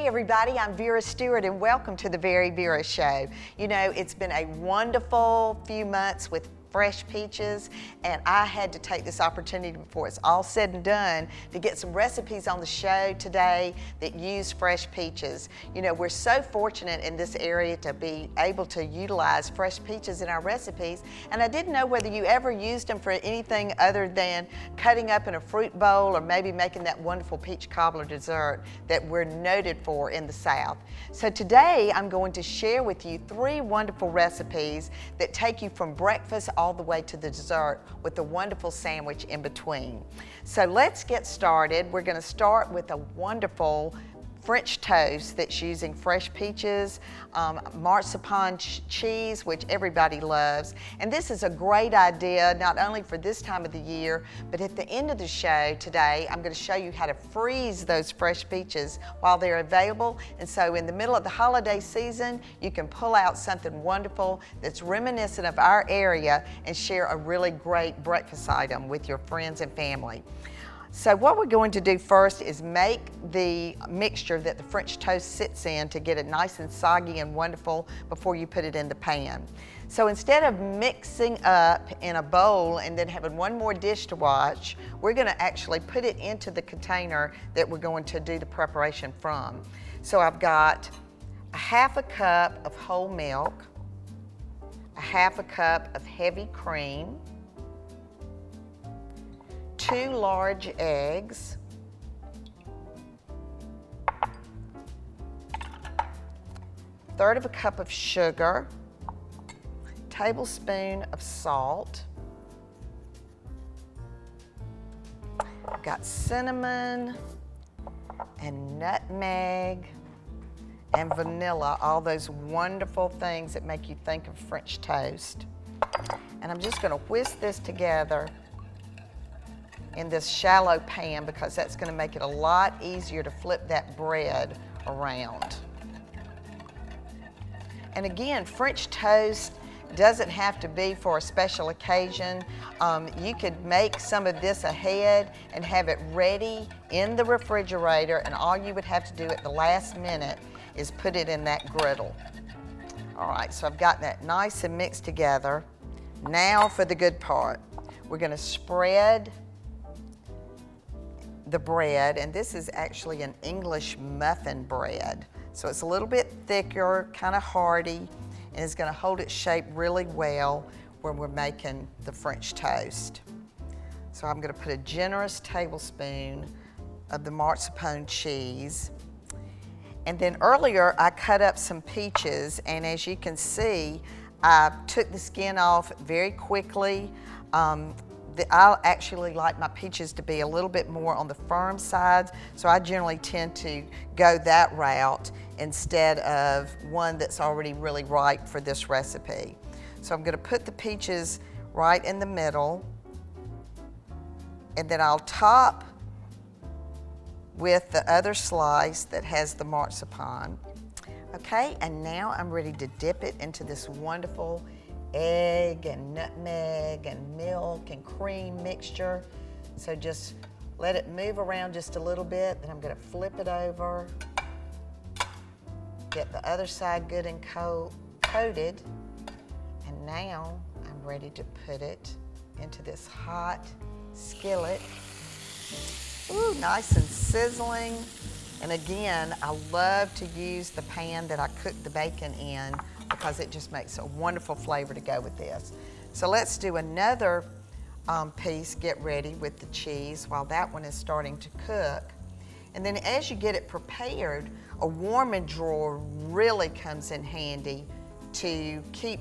Hey everybody, I'm Vera Stewart and welcome to the VeryVera Show. You know, it's been a wonderful few months with fresh peaches, and I had to take this opportunity before it's all said and done to get some recipes on the show today that use fresh peaches. You know, we're so fortunate in this area to be able to utilize fresh peaches in our recipes, and I didn't know whether you ever used them for anything other than cutting up in a fruit bowl or maybe making that wonderful peach cobbler dessert that we're noted for in the South. So today I'm going to share with you 3 wonderful recipes that take you from breakfast all the way to the dessert with a wonderful sandwich in between. So let's get started. We're going to start with a wonderful French toast that's using fresh peaches, marzipan cheese, which everybody loves. And this is a great idea, not only for this time of the year, but at the end of the show today, I'm going to show you how to freeze those fresh peaches while they're available. And so in the middle of the holiday season, you can pull out something wonderful that's reminiscent of our area and share a really great breakfast item with your friends and family. So what we're going to do first is make the mixture that the French toast sits in to get it nice and soggy and wonderful before you put it in the pan. So instead of mixing up in a bowl and then having one more dish to watch, we're going to actually put it into the container that we're going to do the preparation from. So I've got a half a cup of whole milk, a half a cup of heavy cream, 2 large eggs, third of a cup of sugar, tablespoon of salt. I've got cinnamon and nutmeg and vanilla, all those wonderful things that make you think of French toast. And I'm just going to whisk this together in this shallow pan because that's going to make it a lot easier to flip that bread around. And again, French toast doesn't have to be for a special occasion. You could make some of this ahead and have it ready in the refrigerator, and all you would have to do at the last minute is put it in that griddle. All right, so I've got that nice and mixed together. Now for the good part. We're going to spread the bread, and this is actually an English muffin bread. So it's a little bit thicker, kind of hearty, and it's going to hold its shape really well when we're making the French toast. So I'm going to put a generous tablespoon of the marzipan cheese. And then earlier I cut up some peaches, and as you can see, I took the skin off very quickly. I actually like my peaches to be a little bit more on the firm side, so I generally tend to go that route instead of one that's already really ripe for this recipe. So I'm going to put the peaches right in the middle, and then I'll top with the other slice that has the marzipan. Okay, and now I'm ready to dip it into this wonderful egg and nutmeg and milk and cream mixture. So just let it move around just a little bit, then I'm going to flip it over, get the other side good and coated, and now I'm ready to put it into this hot skillet. Ooh, nice and sizzling. And again, I love to use the pan that I cooked the bacon in because it just makes a wonderful flavor to go with this. So let's do another piece, get ready with the cheese while that one is starting to cook. And then as you get it prepared, a warming drawer really comes in handy to keep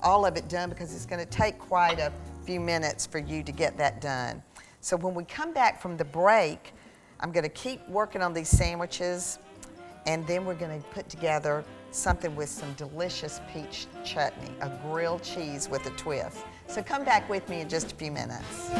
all of it done because it's going to take quite a few minutes for you to get that done. So when we come back from the break, I'm going to keep working on these sandwiches, and then we're going to put together something with some delicious peach chutney, a grilled cheese with a twist. So come back with me in just a few minutes.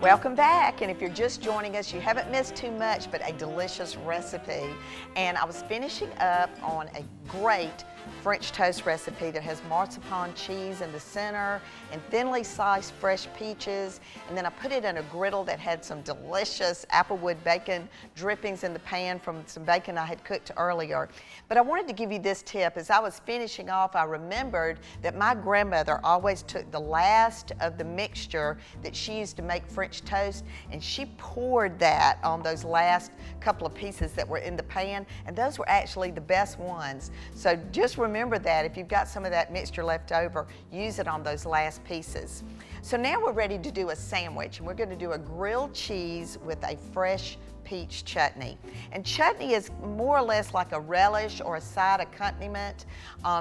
Welcome back, and if you're just joining us, you haven't missed too much but a delicious recipe. And I was finishing up on a great French toast recipe that has marzipan cheese in the center and thinly sliced fresh peaches, and then I put it in a griddle that had some delicious applewood bacon drippings in the pan from some bacon I had cooked earlier. But I wanted to give you this tip. As I was finishing off, I remembered that my grandmother always took the last of the mixture that she used to make French toast, and she poured that on those last couple of pieces that were in the pan, and those were actually the best ones. So just remember that if you've got some of that mixture left over, use it on those last pieces. So now we're ready to do a sandwich, and we're going to do a grilled cheese with a fresh peach chutney. And chutney is more or less like a relish or a side accompaniment.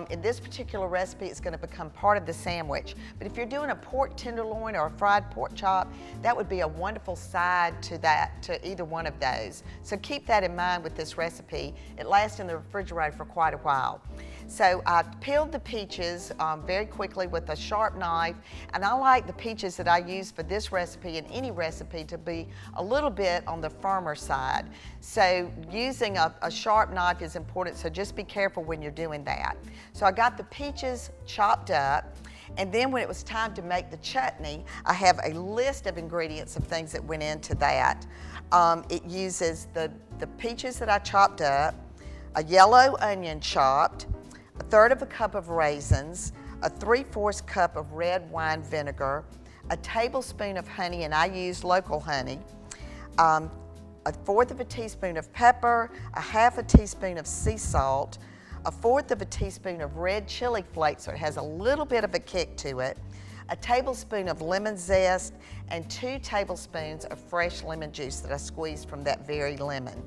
In this particular recipe, it's going to become part of the sandwich. But if you're doing a pork tenderloin or a fried pork chop, that would be a wonderful side to that, to either one of those. So keep that in mind with this recipe. It lasts in the refrigerator for quite a while. So I peeled the peaches very quickly with a sharp knife, and I like the peaches that I use for this recipe and any recipe to be a little bit on the firmer side. So using a sharp knife is important, so just be careful when you're doing that. So I got the peaches chopped up, and then when it was time to make the chutney, I have a list of ingredients of things that went into that. It uses the peaches that I chopped up, a yellow onion chopped, 1/3 cup of raisins, a 3/4 cup of red wine vinegar, a tablespoon of honey, and I use local honey, 1/4 teaspoon of pepper, a 1/2 teaspoon of sea salt, 1/4 teaspoon of red chili flakes so it has a little bit of a kick to it, a tablespoon of lemon zest, and 2 tablespoons of fresh lemon juice that I squeezed from that very lemon.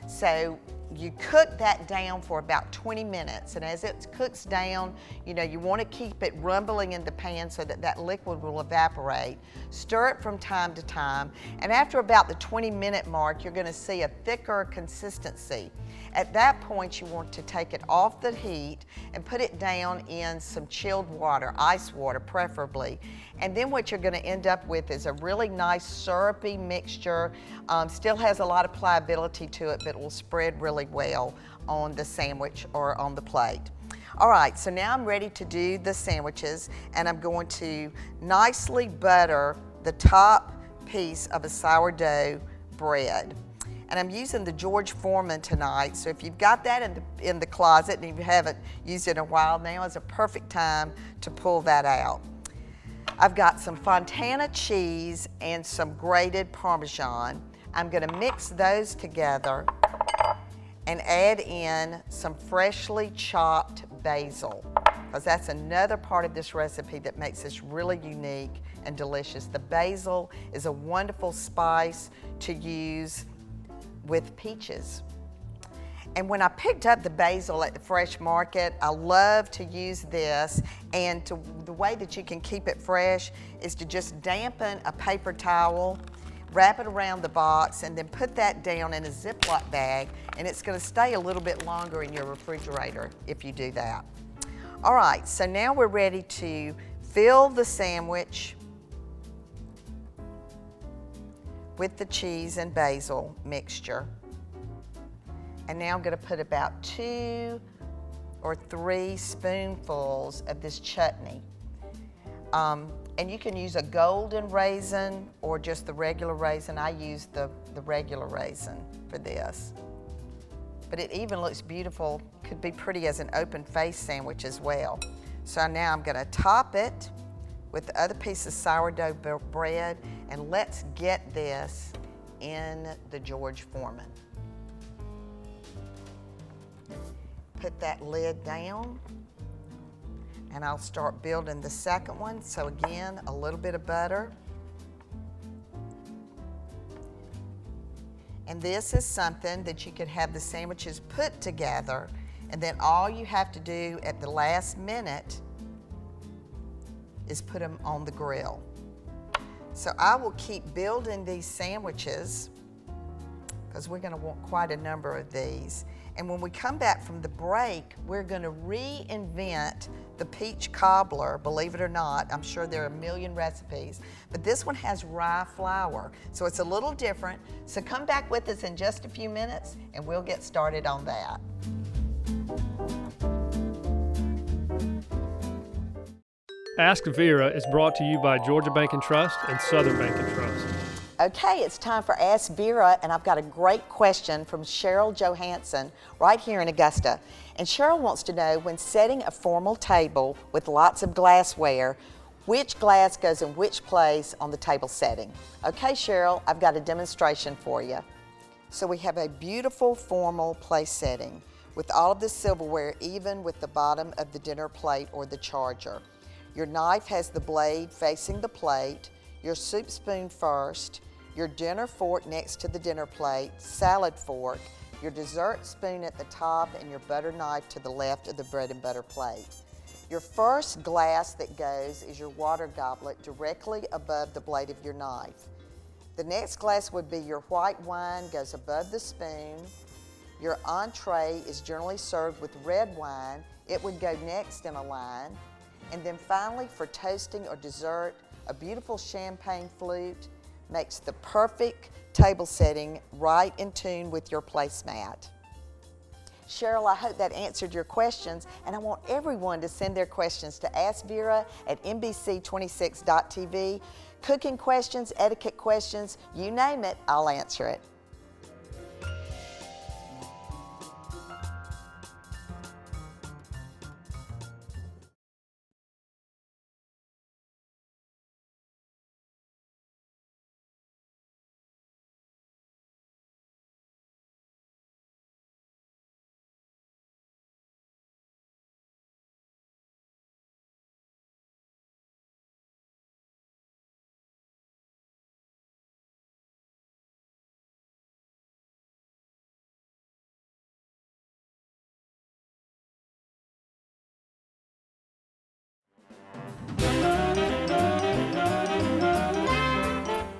So you cook that down for about 20 minutes, and as it cooks down, you know, you want to keep it rumbling in the pan so that that liquid will evaporate. Stir it from time to time, and after about the 20-minute mark, you're going to see a thicker consistency. At that point, you want to take it off the heat and put it down in some chilled water, ice water preferably. And then what you're going to end up with is a really nice syrupy mixture. Still has a lot of pliability to it, but it will spread really well on the sandwich or on the plate. All right, so now I'm ready to do the sandwiches, and I'm going to nicely butter the top piece of a sourdough bread. And I'm using the George Foreman tonight, so if you've got that in the closet and you haven't used it in a while, now is a perfect time to pull that out. I've got some Fontana cheese and some grated Parmesan. I'm going to mix those together and add in some freshly chopped basil, because that's another part of this recipe that makes this really unique and delicious. The basil is a wonderful spice to use with peaches. And when I picked up the basil at the fresh market, I love to use this, and the way that you can keep it fresh is to just dampen a paper towel, wrap it around the box, and then put that down in a Ziploc bag, and it's going to stay a little bit longer in your refrigerator if you do that. All right, so now we're ready to fill the sandwich with the cheese and basil mixture. And now I'm going to put about 2 or 3 spoonfuls of this chutney. And you can use a golden raisin or just the regular raisin. I use the regular raisin for this. But it even looks beautiful, could be pretty as an open face sandwich as well. So now I'm going to top it with the other piece of sourdough bread, and let's get this in the George Foreman. Put that lid down, and I'll start building the second one. So again, a little bit of butter. And this is something that you could have the sandwiches put together, and then all you have to do at the last minute is put them on the grill. So I will keep building these sandwiches because we're going to want quite a number of these. And when we come back from the break, we're gonna reinvent the peach cobbler, believe it or not. I'm sure there are a million recipes, but this one has rye flour, so it's a little different. So come back with us in just a few minutes and we'll get started on that. Ask Vera is brought to you by Georgia Bank and Trust and Southern Bank and Trust. Okay, it's time for Ask Vera, and I've got a great question from Cheryl Johansson right here in Augusta. And Cheryl wants to know, when setting a formal table with lots of glassware, which glass goes in which place on the table setting? Okay, Cheryl, I've got a demonstration for you. So we have a beautiful formal place setting with all of the silverware, even with the bottom of the dinner plate or the charger. Your knife has the blade facing the plate, your soup spoon first, your dinner fork next to the dinner plate, salad fork, your dessert spoon at the top, and your butter knife to the left of the bread and butter plate. Your first glass that goes is your water goblet directly above the blade of your knife. The next glass would be your white wine, goes above the spoon. Your entree is generally served with red wine. It would go next in a line. And then finally, for toasting or dessert, a beautiful champagne flute makes the perfect table setting right in tune with your placemat. Cheryl, I hope that answered your questions, and I want everyone to send their questions to AskVera@NBC26.tv. Cooking questions, etiquette questions, you name it, I'll answer it.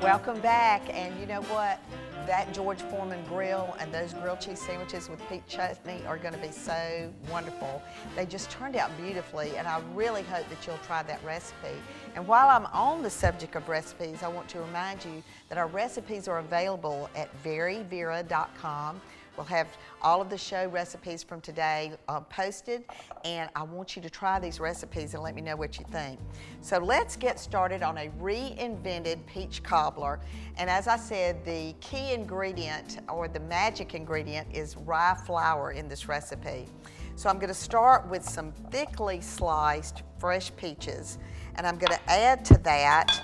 Welcome back, and you know what? That George Foreman grill and those grilled cheese sandwiches with peach chutney are going to be so wonderful. They just turned out beautifully, and I really hope that you'll try that recipe. And while I'm on the subject of recipes, I want to remind you that our recipes are available at VeryVera.com. We'll have all of the show recipes from today posted, and I want you to try these recipes and let me know what you think. So let's get started on a reinvented peach cobbler. And as I said, the key ingredient or the magic ingredient is rye flour in this recipe. So I'm going to start with some thickly sliced fresh peaches, and I'm going to add to that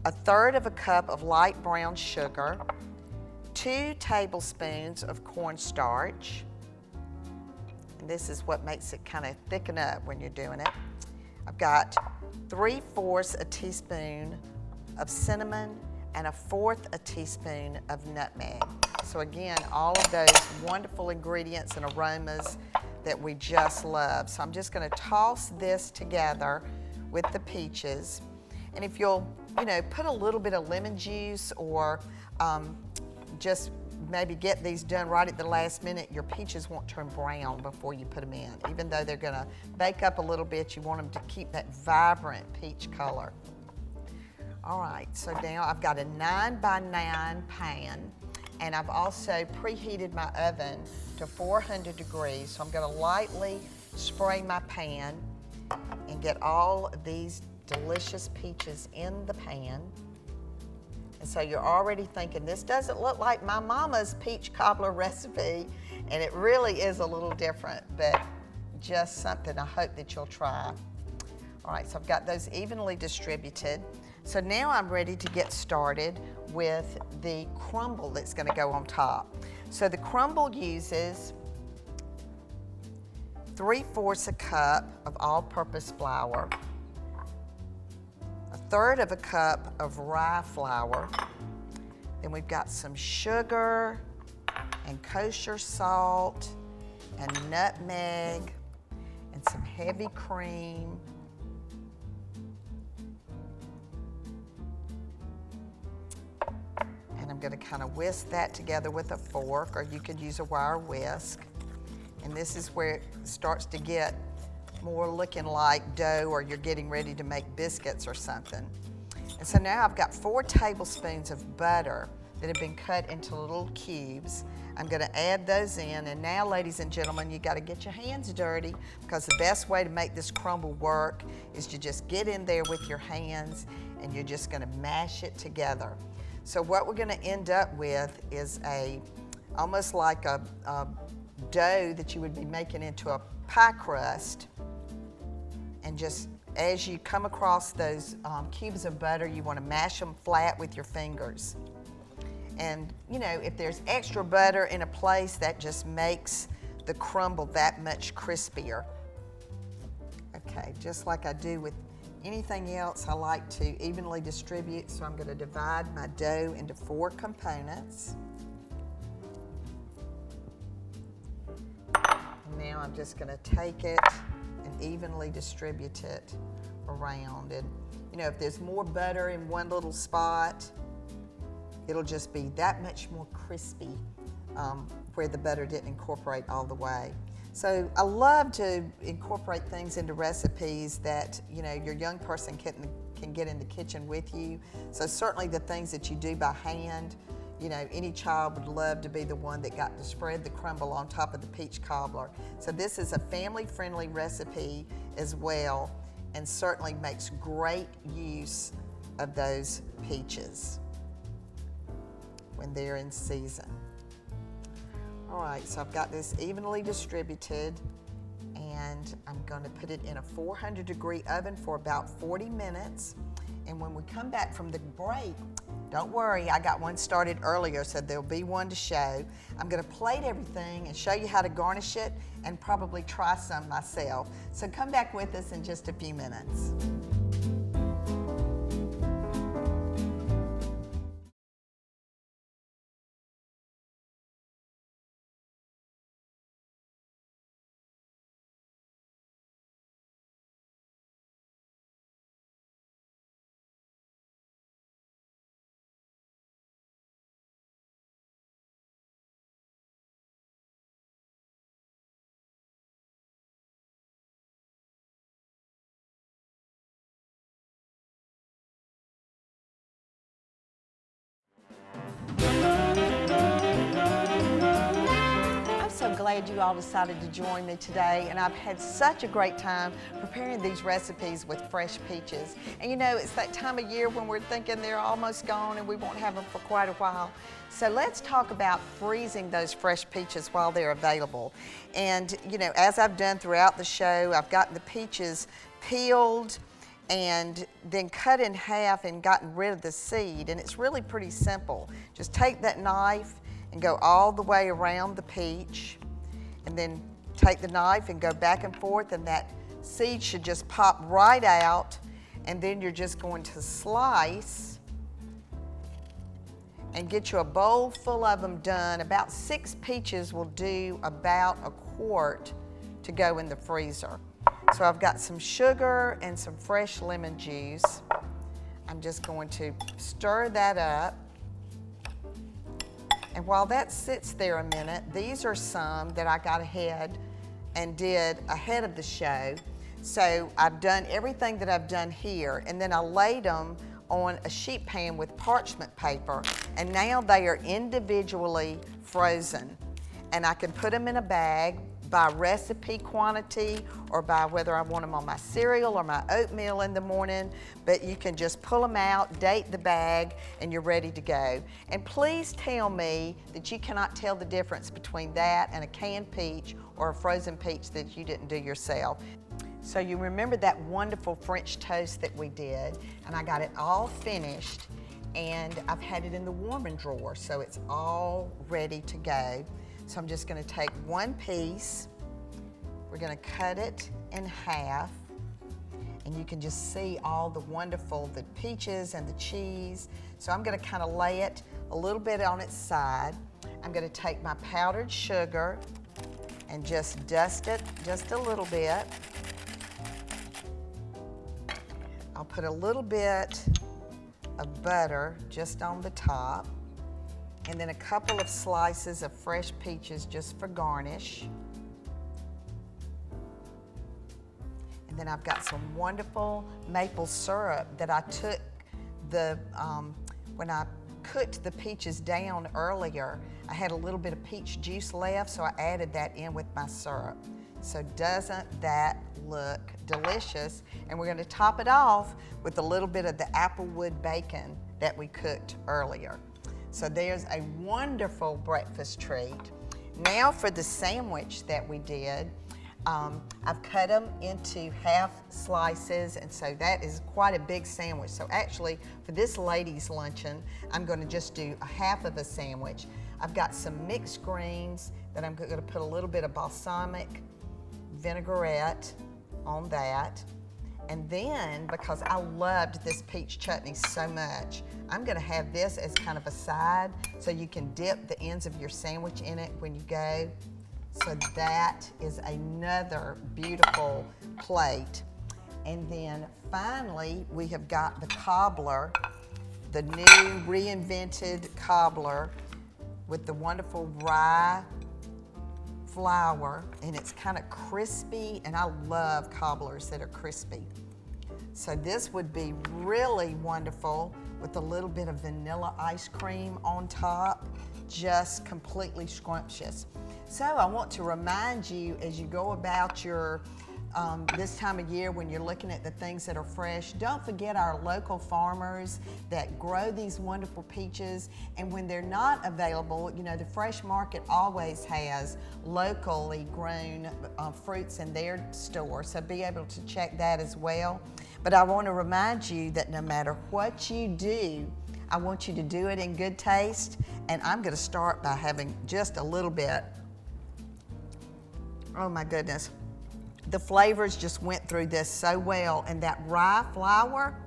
1/3 cup of light brown sugar, 2 tablespoons of cornstarch, and this is what makes it kind of thicken up when you're doing it. I've got 3/4 a teaspoon of cinnamon and 1/4 a teaspoon of nutmeg. So again, all of those wonderful ingredients and aromas that we just love. So I'm just going to toss this together with the peaches, and if you'll, put a little bit of lemon juice or just maybe get these done right at the last minute, your peaches won't turn brown before you put them in. Even though they're gonna bake up a little bit, you want them to keep that vibrant peach color. All right, so now I've got a 9x9 pan, and I've also preheated my oven to 400 degrees. So I'm gonna lightly spray my pan and get all of these delicious peaches in the pan. And so you're already thinking, this doesn't look like my mama's peach cobbler recipe, and it really is a little different, but just something I hope that you'll try. All right, so I've got those evenly distributed. So now I'm ready to get started with the crumble that's going to go on top. So the crumble uses 3/4 a cup of all-purpose flour, 1/3 cup of rye flour, then we've got some sugar and kosher salt and nutmeg and some heavy cream. And I'm going to kind of whisk that together with a fork, or you could use a wire whisk. And this is where it starts to get more looking like dough, or you're getting ready to make biscuits or something. And so now I've got 4 tablespoons of butter that have been cut into little cubes. I'm gonna add those in, and now, ladies and gentlemen, you gotta get your hands dirty, because the best way to make this crumble work is to just get in there with your hands, and you're just gonna mash it together. So what we're gonna end up with is almost like a dough that you would be making into a pie crust. And just as you come across those cubes of butter, you wanna mash them flat with your fingers. And you know, if there's extra butter in a place, that just makes the crumble that much crispier. Okay, just like I do with anything else, I like to evenly distribute, so I'm gonna divide my dough into 4 components. And now I'm just gonna take it and evenly distribute it around. And you know, if there's more butter in one little spot, it'll just be that much more crispy where the butter didn't incorporate all the way. So I love to incorporate things into recipes that, you know, your young person can get in the kitchen with you. So certainly the things that you do by hand, you know, any child would love to be the one that got to spread the crumble on top of the peach cobbler. So this is a family-friendly recipe as well, and certainly makes great use of those peaches when they're in season. All right, so I've got this evenly distributed, and I'm gonna put it in a 400-degree oven for about 40 minutes. And when we come back from the break, don't worry, I got one started earlier, so there'll be one to show. I'm gonna plate everything and show you how to garnish it, and probably try some myself. So come back with us in just a few minutes. So glad you all decided to join me today, and I've had such a great time preparing these recipes with fresh peaches. And you know, it's that time of year when we're thinking they're almost gone and we won't have them for quite a while. So let's talk about freezing those fresh peaches while they're available. And you know, as I've done throughout the show, I've gotten the peaches peeled and then cut in half and gotten rid of the seed, and it's really pretty simple. Just take that knife and go all the way around the peach, and then take the knife and go back and forth, and that seed should just pop right out. And then you're just going to slice and get you a bowl full of them done. About 6 peaches will do about a quart to go in the freezer. So I've got some sugar and some fresh lemon juice. I'm just going to stir that up. And while that sits there a minute, these are some that I got ahead and did ahead of the show. So I've done everything that I've done here, and then I laid them on a sheet pan with parchment paper, and now they are individually frozen. And I can put them in a bag by recipe quantity, or by whether I want them on my cereal or my oatmeal in the morning, but you can just pull them out, date the bag, and you're ready to go. And please tell me that you cannot tell the difference between that and a canned peach or a frozen peach that you didn't do yourself. So you remember that wonderful French toast that we did, and I got it all finished, and I've had it in the warming drawer, so it's all ready to go. So I'm just gonna take one piece, we're gonna cut it in half, and you can just see all the wonderful, the peaches and the cheese. So I'm gonna kind of lay it a little bit on its side. I'm gonna take my powdered sugar and just dust it just a little bit. I'll put a little bit of butter just on the top, and then a couple of slices of fresh peaches just for garnish. And then I've got some wonderful maple syrup that I took when I cooked the peaches down earlier, I had a little bit of peach juice left, so I added that in with my syrup. So doesn't that look delicious? And we're going to top it off with a little bit of the applewood bacon that we cooked earlier. So there's a wonderful breakfast treat. Now for the sandwich that we did, I've cut them into half slices, and so that is quite a big sandwich. So actually, for this ladies' luncheon, I'm going to just do a half of a sandwich. I've got some mixed greens that I'm going to put a little bit of balsamic vinaigrette on that. And then, because I loved this peach chutney so much, I'm going to have this as kind of a side so you can dip the ends of your sandwich in it when you go. So that is another beautiful plate. And then finally, we have got the Cobbler, the new Reinventetd Cobbler with the wonderful rye flour, and it's kind of crispy, and I love cobblers that are crispy. So this would be really wonderful with a little bit of vanilla ice cream on top, just completely scrumptious. So I want to remind you, as you go about your this time of year when you're looking at the things that are fresh, don't forget our local farmers that grow these wonderful peaches. And when they're not available, you know, the fresh market always has locally grown fruits in their store, so be able to check that as well. But I want to remind you that no matter what you do, I want you to do it in good taste. And I'm going to start by having just a little bit. Oh my goodness. The flavors just went through this so well, and that rye flour,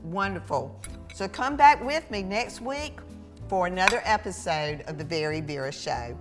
wonderful. So come back with me next week for another episode of the VeryVera Show.